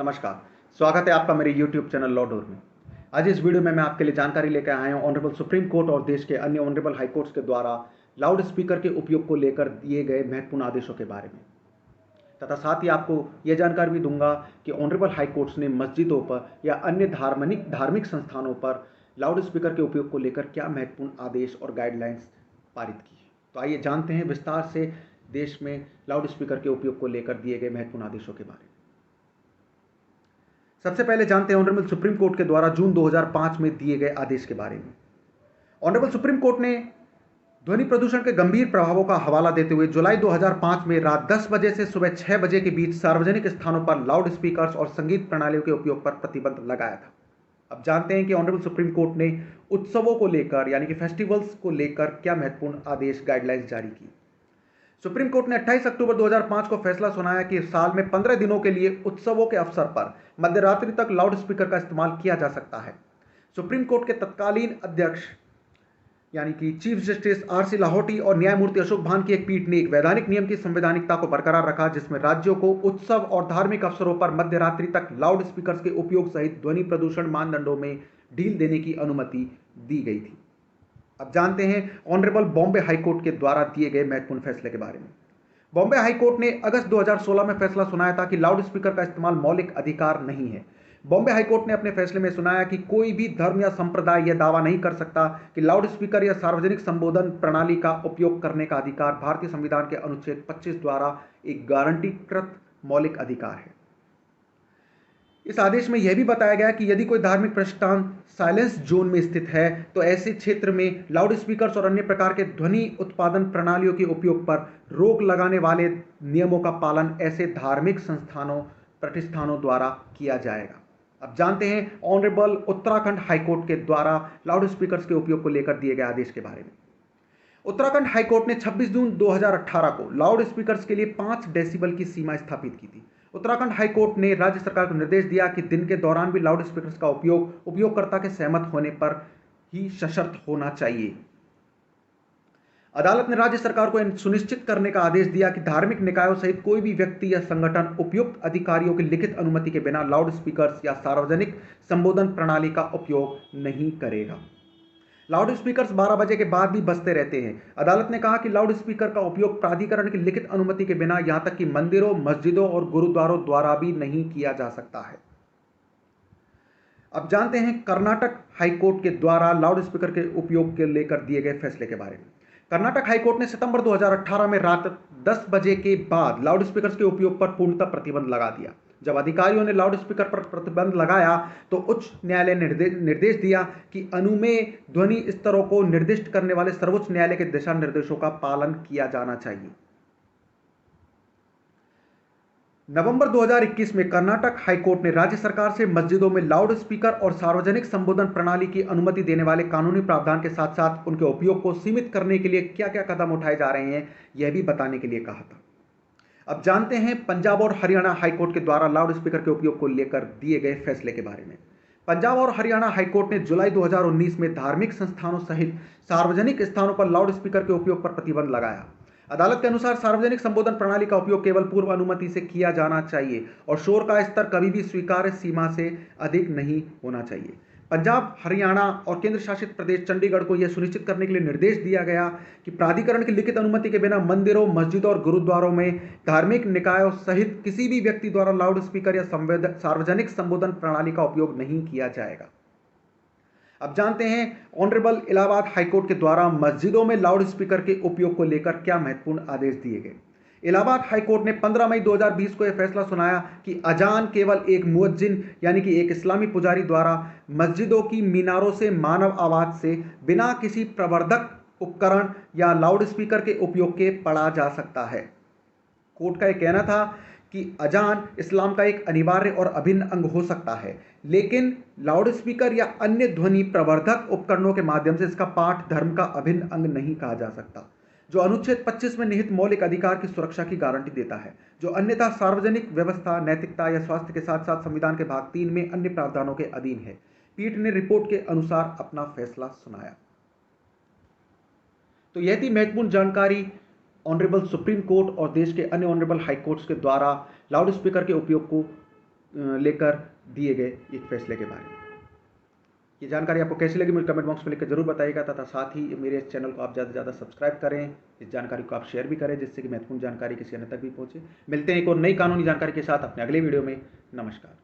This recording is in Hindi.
नमस्कार। स्वागत है आपका मेरे YouTube चैनल लॉ डोर में। आज इस वीडियो में मैं आपके लिए जानकारी लेकर आया हूँ ऑनरेबल सुप्रीम कोर्ट और देश के अन्य ऑनरेबल हाई कोर्ट्स के द्वारा लाउड स्पीकर के उपयोग को लेकर दिए गए महत्वपूर्ण आदेशों के बारे में, तथा साथ ही आपको यह जानकारी भी दूंगा कि ऑनरेबल हाई कोर्ट्स ने मस्जिदों पर या अन्य धार्मिक संस्थानों पर लाउड स्पीकर के उपयोग को लेकर क्या महत्वपूर्ण आदेश और गाइडलाइंस पारित की है। तो आइए जानते हैं विस्तार से देश में लाउड स्पीकर के उपयोग को लेकर दिए गए महत्वपूर्ण आदेशों के बारे में। सबसे पहले जानते हैं ऑनरेबल सुप्रीम कोर्ट के द्वारा जून 2005 में दिए गए आदेश के बारे में। ऑनरेबल सुप्रीम कोर्ट ने ध्वनि प्रदूषण के गंभीर प्रभावों का हवाला देते हुए जुलाई 2005 में रात 10 बजे से सुबह 6 बजे के बीच सार्वजनिक स्थानों पर लाउड स्पीकर्स और संगीत प्रणालियों के उपयोग पर प्रतिबंध लगाया था। अब जानते हैं कि ऑनरेबल सुप्रीम कोर्ट ने उत्सवों को लेकर यानी कि फेस्टिवल्स को लेकर क्या महत्वपूर्ण आदेश गाइडलाइंस जारी की। सुप्रीम कोर्ट ने 28 अक्टूबर 2005 को फैसला सुनाया कि साल में 15 दिनों के लिए उत्सवों के अवसर पर मध्यरात्रि तक लाउड स्पीकर का इस्तेमाल किया जा सकता है। सुप्रीम कोर्ट के तत्कालीन अध्यक्ष यानी कि चीफ जस्टिस आर.सी. लाहोटी और न्यायमूर्ति अशोक भान की एक पीठ ने एक वैधानिक नियम की संवैधानिकता को बरकरार रखा, जिसमें राज्यों को उत्सव और धार्मिक अवसरों पर मध्यरात्रि तक लाउड स्पीकर के उपयोग सहित ध्वनि प्रदूषण मानदंडों में ढील देने की अनुमति दी गई थी। अब जानते हैं ऑनरेबल बॉम्बे हाईकोर्ट के द्वारा दिए गए महत्वपूर्ण फैसले के बारे में। बॉम्बे हाईकोर्ट ने अगस्त 2016 में फैसला सुनाया था कि लाउड स्पीकर का इस्तेमाल मौलिक अधिकार नहीं है। बॉम्बे हाईकोर्ट ने अपने फैसले में सुनाया कि कोई भी धर्म या संप्रदाय यह दावा नहीं कर सकता कि लाउड स्पीकर या सार्वजनिक संबोधन प्रणाली का उपयोग करने का अधिकार भारतीय संविधान के अनुच्छेद 25 द्वारा एक गारंटीकृत मौलिक अधिकार है। इस आदेश में यह भी बताया गया कि यदि कोई धार्मिक प्रतिष्ठान साइलेंस जोन में स्थित है तो ऐसे क्षेत्र में लाउड स्पीकर्स और अन्य प्रकार के ध्वनि उत्पादन प्रणालियों के उपयोग पर रोक लगाने वाले नियमों का पालन ऐसे धार्मिक संस्थानों प्रतिष्ठानों द्वारा किया जाएगा। अब जानते हैं ऑनरेबल उत्तराखंड हाईकोर्ट के द्वारा लाउड स्पीकर्स के उपयोग को लेकर दिए गए आदेश के बारे में। उत्तराखंड हाईकोर्ट ने 26 जून 2018 को लाउड स्पीकर्स के लिए 5 डेसिबल की सीमा स्थापित की थी। उत्तराखंड हाईकोर्ट ने राज्य सरकार को निर्देश दिया कि दिन के दौरान भी लाउड स्पीकर्स का उपयोग उपयोगकर्ता के सहमत होने पर ही सशर्त होना चाहिए। अदालत ने राज्य सरकार को यह सुनिश्चित करने का आदेश दिया कि धार्मिक निकायों सहित कोई भी व्यक्ति या संगठन उपयुक्त अधिकारियों की लिखित अनुमति के बिना लाउड स्पीकर्स या सार्वजनिक संबोधन प्रणाली का उपयोग नहीं करेगा। लाउड स्पीकर्स 12 बजे के बाद भी बजते रहते हैं। अदालत ने कहा कि लाउड स्पीकर का उपयोग प्राधिकरण की लिखित अनुमति के बिना यहां तक कि मंदिरों, मस्जिदों और गुरुद्वारों द्वारा भी नहीं किया जा सकता है। अब जानते हैं कर्नाटक हाईकोर्ट के द्वारा लाउड स्पीकर के उपयोग के लेकर दिए गए फैसले के बारे में। कर्नाटक हाईकोर्ट ने सितंबर 2018 में रात 10 बजे के बाद लाउड स्पीकर के उपयोग पर पूर्णतः प्रतिबंध लगा दिया। जब अधिकारियों ने लाउड स्पीकर पर प्रतिबंध लगाया तो उच्च न्यायालय ने निर्देश दिया कि अनुमेय ध्वनि स्तरों को निर्दिष्ट करने वाले सर्वोच्च न्यायालय के दिशा निर्देशों का पालन किया जाना चाहिए। नवंबर 2021 में कर्नाटक हाईकोर्ट ने राज्य सरकार से मस्जिदों में लाउड स्पीकर और सार्वजनिक संबोधन प्रणाली की अनुमति देने वाले कानूनी प्रावधान के साथ साथ उनके उपयोग को सीमित करने के लिए क्या क्या कदम उठाए जा रहे हैं यह भी बताने के लिए कहा था। अब जानते हैं पंजाब और हरियाणा हाईकोर्ट के द्वारा लाउड स्पीकर के उपयोग को लेकर दिए गए फैसले के बारे में। पंजाब और हरियाणा हाईकोर्ट ने जुलाई 2019 में धार्मिक संस्थानों सहित सार्वजनिक स्थानों पर लाउड स्पीकर के उपयोग पर प्रतिबंध लगाया। अदालत के अनुसार सार्वजनिक संबोधन प्रणाली का उपयोग केवल पूर्व अनुमति से किया जाना चाहिए और शोर का स्तर कभी भी स्वीकार्य सीमा से अधिक नहीं होना चाहिए। पंजाब, हरियाणा और केंद्र शासित प्रदेश चंडीगढ़ को यह सुनिश्चित करने के लिए निर्देश दिया गया कि प्राधिकरण की लिखित अनुमति के बिना मंदिरों, मस्जिदों और गुरुद्वारों में धार्मिक निकायों सहित किसी भी व्यक्ति द्वारा लाउड स्पीकर या सार्वजनिक संबोधन प्रणाली का उपयोग नहीं किया जाएगा। अब जानते हैं ऑनरेबल इलाहाबाद हाईकोर्ट के द्वारा मस्जिदों में लाउड स्पीकर के उपयोग को लेकर क्या महत्वपूर्ण आदेश दिए गए। इलाहाबाद हाईकोर्ट ने 15 मई 2020 को यह फैसला सुनाया कि अजान केवल एक मुअज्जिन यानी कि एक इस्लामी पुजारी द्वारा मस्जिदों की मीनारों से मानव आवाज से बिना किसी प्रवर्धक उपकरण या लाउड स्पीकर के उपयोग के पढ़ा जा सकता है। कोर्ट का यह कहना था कि अजान इस्लाम का एक अनिवार्य और अभिन्न अंग हो सकता है, लेकिन लाउड स्पीकर या अन्य ध्वनि प्रवर्धक उपकरणों के माध्यम से इसका पाठ धर्म का अभिन्न अंग नहीं कहा जा सकता, जो अनुच्छेद 25 में निहित मौलिक अधिकार की सुरक्षा की गारंटी देता है, जो अन्यथा सार्वजनिक व्यवस्था, नैतिकता या स्वास्थ्य के साथ साथ संविधान के भाग 3 में अन्य प्रावधानों के अधीन है। पीठ ने रिपोर्ट के अनुसार अपना फैसला सुनाया। तो यह थी महत्वपूर्ण जानकारी ऑनरेबल सुप्रीम कोर्ट और देश के अन्य ऑनरेबल हाई कोर्ट्स के द्वारा लाउड स्पीकर के उपयोग को लेकर दिए गए एक फैसले के बारे में। ये जानकारी आपको कैसी लगी मुझे कमेंट बॉक्स में लिखकर जरूर बताइएगा, तथा साथ ही मेरे इस चैनल को आप ज़्यादा से ज़्यादा सब्सक्राइब करें, इस जानकारी को आप शेयर भी करें, जिससे कि महत्वपूर्ण जानकारी किसी अन्य तक भी पहुंचे। मिलते हैं एक और नई कानूनी जानकारी के साथ अपने अगले वीडियो में। नमस्कार।